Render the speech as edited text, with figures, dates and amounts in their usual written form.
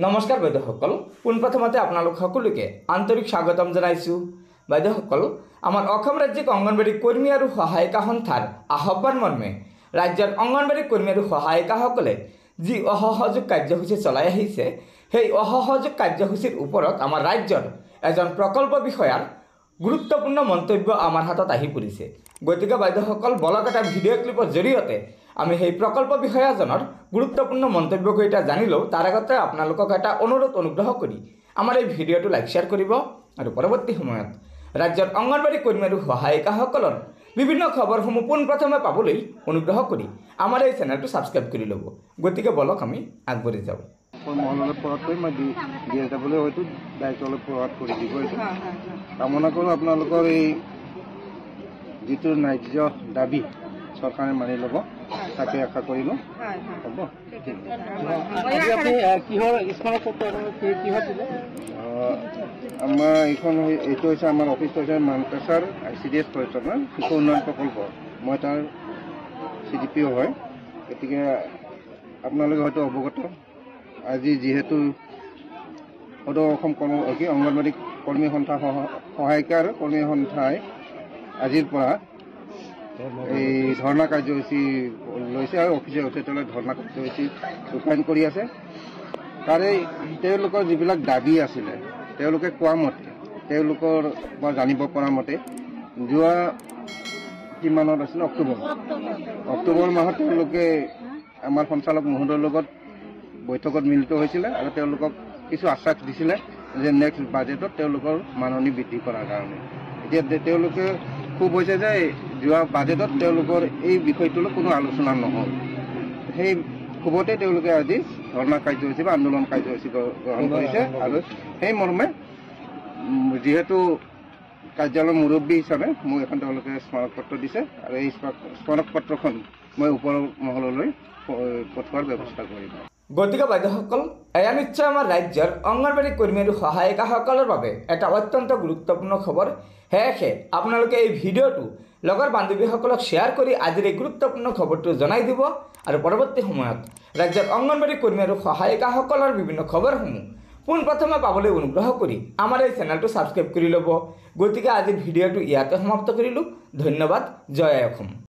নমস্কাৰ বাইদেউসকল, পোনপ্ৰথমতে আপোনালোক সকলোকে আন্তৰিক স্বাগতম জনাইছোঁ। বাইদেউসকল, আমাৰ অসম ৰাজ্যিক অংগনবাড়ী কৰ্মী আৰু সহায়িকা সন্থাৰ আহ্বান মৰ্মে ৰাজ্যৰ অংগনবাড়ী কৰ্মী আৰু সহায়িকাসকলে যি অসহযোগ কাৰ্যসূচী চলাই আহিছে, সেই অসহযোগ কাৰ্যসূচীৰ ওপৰত আমাৰ ৰাজ্যৰ এজন প্ৰকল্প বিষয়াৰ গুৰুত্বপূৰ্ণ মন্তব্য আমাৰ হাতত আহি পৰিছে। গতিকে বাইদেউসকল, বলক এটা ভিডিঅ' ক্লিপৰ জৰিয়তে আমি সেই প্ৰকল্প বিষয়াজনৰ গুৰুত্বপূৰ্ণ মন্তব্যকেইটা জানি লওঁ। তাৰ আগতে আপোনালোকক এটা অনুগ্ৰহ কৰি আমাৰ এই ভিডিঅ'টো লাইক শ্বেয়াৰ কৰিব আৰু পৰৱৰ্তী সময়ত ৰাজ্যৰ অংগনবাড়ী কৰ্মী আৰু সহায়িকাসকলৰ বিভিন্ন খবৰসমূহ পোনপ্ৰথমে পাবলৈ অনুগ্ৰহ কৰি আমাৰ এই চেনেলটো ছাবস্ক্ৰাইব কৰি ল'ব। গতিকে বলক আমি আগবাঢ়ি যাওঁ। মহললৈ পৰাতকৈ মই দিয়ে যাবলৈ হয়তো দায়িত্বলৈ প্ৰভাৱ কৰি দিব। কামনা কৰোঁ আপোনালোকৰ এই যিটো ন্যায্য দাবী চৰকাৰে মানি ল'ব, তাকে আশা কৰিলোঁ। হ'ব, আমাৰ এইটো হৈছে আমাৰ অফিচটো হৈছে মানকাছাৰ ICDS পৰিচালনা শিশু উন্নয়ন প্ৰকল্প। মই তাৰ CDPO হয়। গতিকে আপোনালোকে হয়তো অৱগত, আজি যিহেতু সদৌ অসম অংগনবাড়ী কৰ্মী সন্থা সহায়িকা আৰু কৰ্মী সন্থাই আজিৰ পৰা এই ধৰ্ণা কাৰ্যসূচী লৈছে আৰু অফিচে ধৰ্ণা কাৰ্যসূচী ৰূপায়ণ কৰি আছে। তাৰে তেওঁলোকৰ যিবিলাক দাবী আছিলে, তেওঁলোকে কোৱা মতে, তেওঁলোকৰ মই জানিব পৰা মতে যোৱা কিমানত আছিলে অক্টোবৰ মাহত তেওঁলোকে আমাৰ সঞ্চালক মহোদয়ৰ লগত বৈঠকত মিলিত হৈছিলে আৰু তেওঁলোকক কিছু আশ্বাস দিছিলে যে নেক্সট বাজেটত তেওঁলোকৰ মাননি বৃদ্ধি কৰাৰ কাৰণে। এতিয়া তেওঁলোকে খুব হৈছে যে যোৱা বাজেটত তেওঁলোকৰ এই বিষয়টোলৈ কোনো আলোচনা নহ'ল। সেই খুবতে তেওঁলোকে আজি ধৰ্ণা কাৰ্যসূচী বা আন্দোলন কাৰ্যসূচী গ্ৰহণ কৰিছে। আৰু সেই মৰ্মে যিহেতু কাৰ্যালয়ৰ মুৰব্বী হিচাপে মোক এখন তেওঁলোকে স্মাৰক পত্ৰ দিছে আৰু এই স্মাৰক পত্ৰখন মই ওপৰৰ মহললৈ পঠোৱাৰ ব্যৱস্থা কৰিম। গতিকে বাইদেউসকল, এয়া নিশ্চয় আমাৰ ৰাজ্যৰ অংগনবাড়ী কৰ্মী আৰু সহায়িকাসকলৰ বাবে এটা অত্যন্ত গুৰুত্বপূৰ্ণ খবৰ। সেয়েহে আপোনালোকে এই ভিডিঅ'টো লগৰ বান্ধৱীসকলক শ্বেয়াৰ কৰি আজিৰ এই গুৰুত্বপূৰ্ণ খবৰটো জনাই দিব আৰু পৰৱৰ্তী সময়ত ৰাজ্যৰ অংগনবাড়ী কৰ্মী আৰু সহায়িকাসকলৰ বিভিন্ন খবৰসমূহ পোনপ্ৰথমে পাবলৈ অনুগ্ৰহ কৰি আমাৰ এই চেনেলটো ছাবস্ক্ৰাইব কৰি ল'ব। গতিকে আজিৰ ভিডিঅ'টো ইয়াতে সমাপ্ত কৰিলোঁ। ধন্যবাদ। জয় অসম।